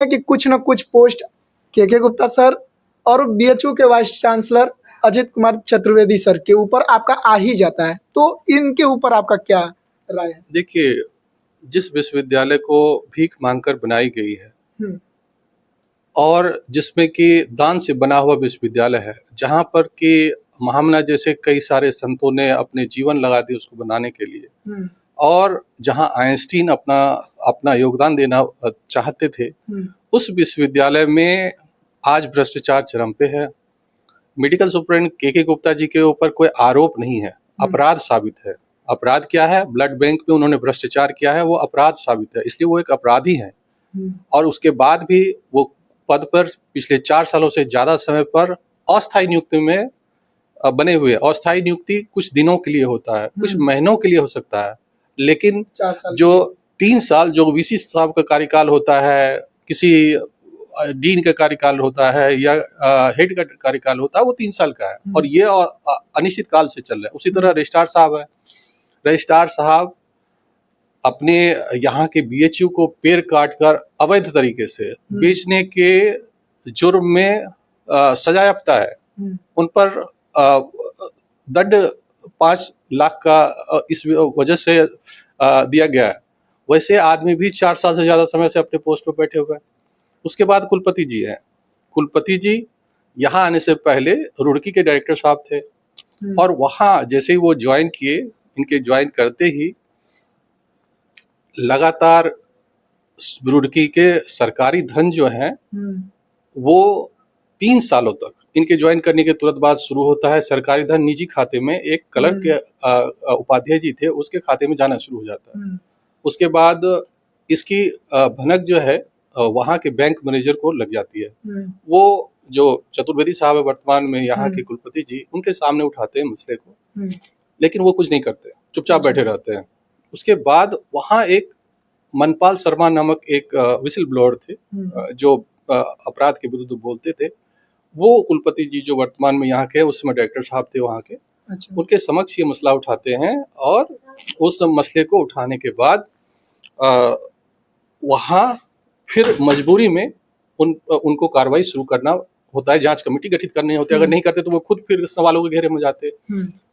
कि कुछ न कुछ पोस्ट के गुप्ता सर और बीएचयू के vice chancellor Ajit Kumar Chaturvedi sir के ऊपर आपका आ ही जाता है, तो इनके ऊपर आपका क्या राय है? देखिए, जिस विश्वविद्यालय को भीख मांगकर बनाई गई है और जिसमें कि दान से बना हुआ विश्वविद्यालय है, जहाँ पर कि महामना जैसे कई सारे संतों ने अपने जीवन लगा दिए उसको बनाने के लिए, और जहाँ आइंस्टीन अपना योगदान देना चाहते थे, उस विश्वविद्यालय में आज भ्रष्टाचार चरम पे है। मेडिकल सुप्रिंटेंडेंट के गुप्ता जी के ऊपर कोई आरोप नहीं है, अपराध साबित है। अपराध क्या है? ब्लड बैंक में उन्होंने भ्रष्टाचार किया है, वो अपराध साबित है, इसलिए वो एक अपराधी है। और उसके बाद भी वो पद पर पिछले 4 सालों से ज्यादा समय पर अस्थायी नियुक्ति में बने हुए। अस्थायी नियुक्ति कुछ दिनों के लिए होता है, कुछ महीनों के लिए हो सकता है, लेकिन जो 3 साल जो वीसी साहब का कार्यकाल होता है, किसी डीन का कार्यकाल होता है या हेड का कार्यकाल होता है, वो 3 साल का है और ये अनिश्चित काल से चल रहा है। उसी तरह रजिस्ट्रार साहब है, रजिस्ट्रार साहब अपने यहाँ के बीएचयू को पेड़ काटकर अवैध तरीके से बेचने के जुर्म में सजायाफ्ता है। उन पर दंड 5 लाख का इस वजह से दिया गया है। वैसे आदमी भी 4 साल से ज्यादा समय से अपने पोस्ट पर बैठे हुए हैं। उसके बाद कुलपति जी हैं। कुलपति जी यहाँ आने से पहले रुड़की के डायरेक्टर साहब थे और वहाँ जैसे ही वो ज्वाइन किए, इनके ज्वाइन करते ही लगातार रुड़की के सरकारी धन जो है वो 3 सालों तक, इनके ज्वाइन करने के तुरंत बाद शुरू होता है सरकारी धन निजी खाते में, एक क्लर्क के उपाध्याय जी थे उसके खाते में जाना शुरू हो जाता है। उसके बाद इसकी भनक जो है वहाँ के बैंक मैनेजर को लग जाती है। वो जो चतुर्वेदी साहब है वर्तमान में यहाँ के कुलपति जी, उनके सामने उठाते हैं मसले को, लेकिन वो कुछ नहीं करते, चुपचाप बैठे रहते हैं। उसके बाद वहाँ एक मनपाल शर्मा नामक एक विसिल ब्लोअर थे जो अपराध के विरुद्ध बोलते थे। वो कुलपति जी जो वर्तमान में यहाँ के, उस समय डायरेक्टर साहब थे वहाँ के, उनके समक्ष ये मसला उठाते हैं और उस मसले को उठाने के बाद वहाँ फिर मजबूरी में उनको कार्रवाई शुरू करना होता है, जांच कमेटी गठित करनी होती है। अगर नहीं करते तो वो खुद फिर सवालों के घेरे में जाते।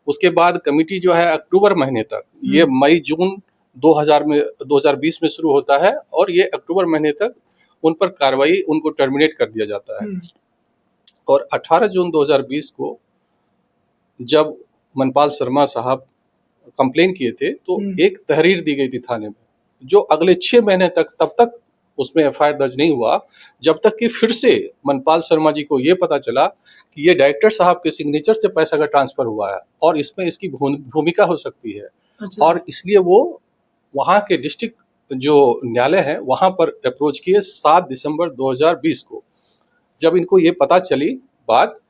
उसके बाद कमेटी जो है अक्टूबर महीने तक, ये मई जून 2020 में शुरू होता है और ये अक्टूबर महीने तक उन पर कार्रवाई, उनको टर्मिनेट कर दिया जाता है। और 18 जून 2020 को जब मनपाल शर्मा साहब कंप्लेन किए थे तो एक तहरीर दी गई थी थाने में, जो अगले 6 महीने तक, तब तक उसमें एफआईआर दर्ज नहीं हुआ जब तक कि फिर से मनपाल शर्मा जी को ये पता चला कि ये डायरेक्टर साहब के सिग्नेचर से पैसा का ट्रांसफर हुआ है और इसमें इसकी भूमिका हो सकती है। और इसलिए वो वहाँ के डिस्ट्रिक्ट जो न्यायालय है वहाँ पर अप्रोच किए 7 दिसंबर 2020 को। जब इनको ये पता चली बात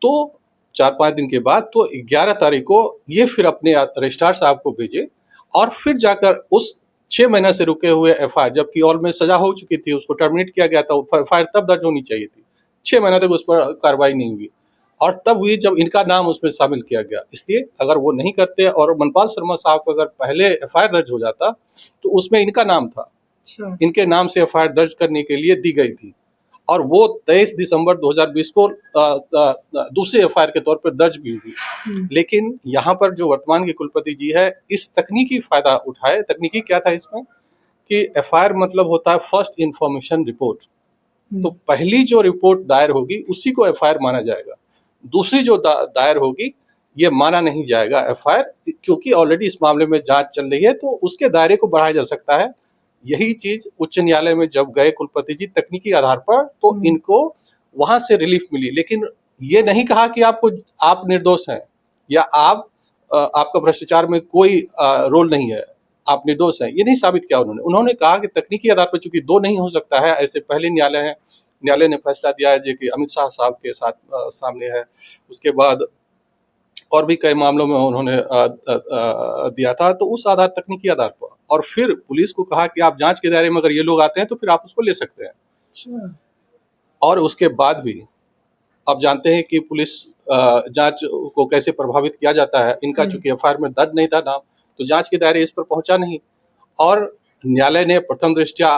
तो 4-5 दिन के बाद तो 11 तारीख को ये फिर अपने रजिस्ट्रार साहब को भेजे और फिर जाकर उस 6 महीने से रुके हुए एफआईआर, जबकि और में सजा हो चुकी थी, उसको टर्मिनेट किया गया था, एफआईआर तब दर्ज होनी चाहिए थी, 6 महीने तक उस पर कार्रवाई नहीं हुई और तब हुई जब इनका नाम उसमें शामिल किया गया। इसलिए अगर वो नहीं करते और मनपाल शर्मा साहब का अगर पहले एफआईआर दर्ज हो जाता तो उसमें इनका नाम था, इनके नाम से एफआईआर दर्ज करने के लिए दी गई थी और वो 23 दिसंबर 2020 को दूसरे एफआईआर के तौर पर दर्ज भी हुई। लेकिन यहाँ पर जो वर्तमान के कुलपति जी है इस तकनीकी फायदा उठाए। तकनीकी क्या था इसमें कि एफआईआर मतलब होता है फर्स्ट इंफॉर्मेशन रिपोर्ट, तो पहली जो रिपोर्ट दायर होगी उसी को एफआईआर माना जाएगा, दूसरी जो दायर होगी ये माना नहीं जाएगा एफआईआर, क्योंकि ऑलरेडी इस मामले में जांच चल रही है तो उसके दायरे को बढ़ाया जा सकता है। यही चीज उच्च न्यायालय में जब गए कुलपति जी तकनीकी आधार पर तो इनको वहां से रिलीफ मिली, लेकिन ये नहीं कहा कि आप निर्दोष हैं या आपका भ्रष्टाचार में कोई रोल नहीं है, आप निर्दोष हैं, ये नहीं साबित किया उन्होंने कहा कि तकनीकी आधार पर चूंकि 2 नहीं हो सकता है, ऐसे पहले न्यायालय ने फैसला दिया है जो कि अमित शाह साहब के साथ सामने है। उसके बाद और भी कई मामलों में उन्होंने दिया था, तो उस आधार तकनीकी आधार पर और फिर पुलिस को कहा कि आप जांच के दायरे में अगर ये लोग आते हैं तो फिर आप उसको ले सकते हैं। और उसके बाद भी आप जानते हैं कि पुलिस जांच को कैसे प्रभावित किया जाता है। इनका चूंकि एफआईआर में दर्ज नहीं था नाम, तो जांच के दायरे इस पर पहुंचा नहीं और न्यायालय ने प्रथम दृष्टया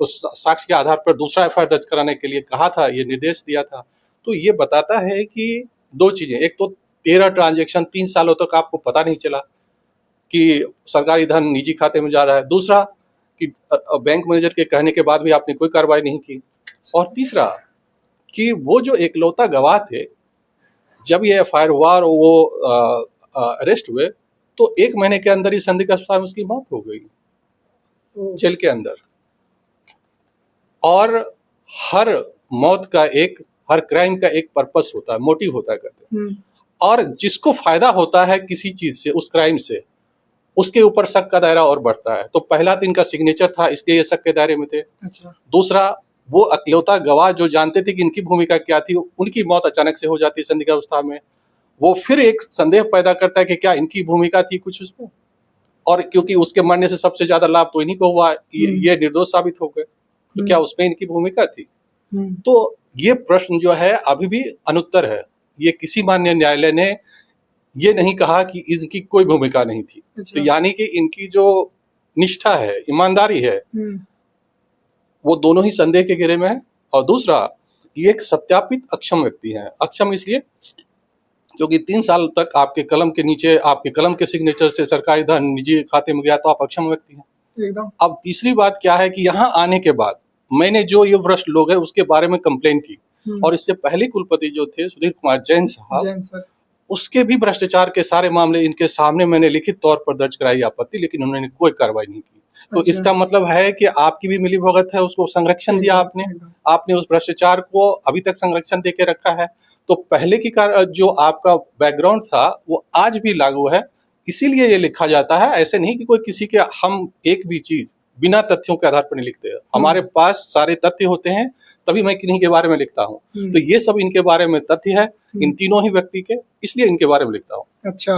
उस साक्ष्य के आधार पर दूसरा एफआईआर दर्ज कराने के लिए कहा था, ये निर्देश दिया था। तो ये बताता है कि दो चीजें, एक तो 13 ट्रांजैक्शन 3 सालों तक आपको पता नहीं चला कि सरकारी धन निजी खाते में जा रहा है। दूसरा कि बैंक मैनेजर के कहने के बाद भी आपने कोई कार्रवाई नहीं की। और तीसरा कि वो जो एकलौता गवाह थे, जब ये एफआईआर हुआ और वो अरेस्ट हुए, तो 1 महीने के अंदर ही संदिग्ध अस्पताल में उसकी मौत हो गई जेल के अंदर। और हर मौत का हर क्राइम का एक पर्पस होता है, मोटिव होता है कहते हैं। और जिसको फायदा होता है किसी चीज से, उस क्राइम से, उसके ऊपर शक का दायरा और बढ़ता है। तो पहला तो इनका सिग्नेचर था, इसलिए ये शक के दायरे में थे। अच्छा। दूसरा, वो इकलौता गवाह जो जानते थे कि इनकी भूमिका क्या थी, उनकी मौत अचानक से हो जाती है संदिग्ध अवस्था में, वो फिर एक संदेह पैदा करता है कि क्या इनकी भूमिका थी कुछ उसमें। और क्योंकि उसके मरने से सबसे ज्यादा लाभ तो इन्हीं को हुआ, ये निर्दोष साबित हो गए, तो क्या उसमें इनकी भूमिका थी? तो ये प्रश्न जो है अभी भी अनुत्तर है। ये किसी माननीय न्यायालय ने ये नहीं कहा कि इनकी कोई भूमिका नहीं थी। अच्छा। तो यानी कि इनकी जो निष्ठा है, ईमानदारी है, वो दोनों ही संदेह के घेरे में है। और दूसरा, ये एक सत्यापित अक्षम व्यक्ति है। अक्षम इसलिए क्योंकि 3 साल तक आपके कलम के नीचे, आपके कलम के सिग्नेचर से सरकारी धन निजी खाते में गया, तो आप अक्षम व्यक्ति हैं एकदम। अब तीसरी बात क्या है कि यहाँ आने के बाद मैंने जो ये भ्रष्ट लोग हैं उसके बारे में कंप्लेन की, और इससे पहले कुलपति जो थे सुधीर कुमार जैन साहब, उसके भी भ्रष्टाचार के सारे मामले इनके सामने मैंने लिखित तौर पर दर्ज कराई आपत्ति, लेकिन उन्होंने कोई कार्रवाई नहीं की। तो अच्छा। इसका मतलब है कि आपकी भी मिलीभगत है, उसको संरक्षण दिया आपने उस भ्रष्टाचार को अभी तक संरक्षण देके रखा है। तो पहले की जो आपका बैकग्राउंड था वो आज भी लागू है, इसीलिए ये लिखा जाता है। ऐसे नहीं कि कोई किसी के, हम एक भी चीज बिना तथ्यों के आधार पर नहीं लिखते हैं। हमारे पास सारे तथ्य होते हैं, तभी मैं किन्हीं के बारे में लिखता हूँ। तो ये सब इनके बारे में तथ्य है, इन तीनों ही व्यक्ति के, इसलिए इनके बारे में लिखता हूँ। अच्छा।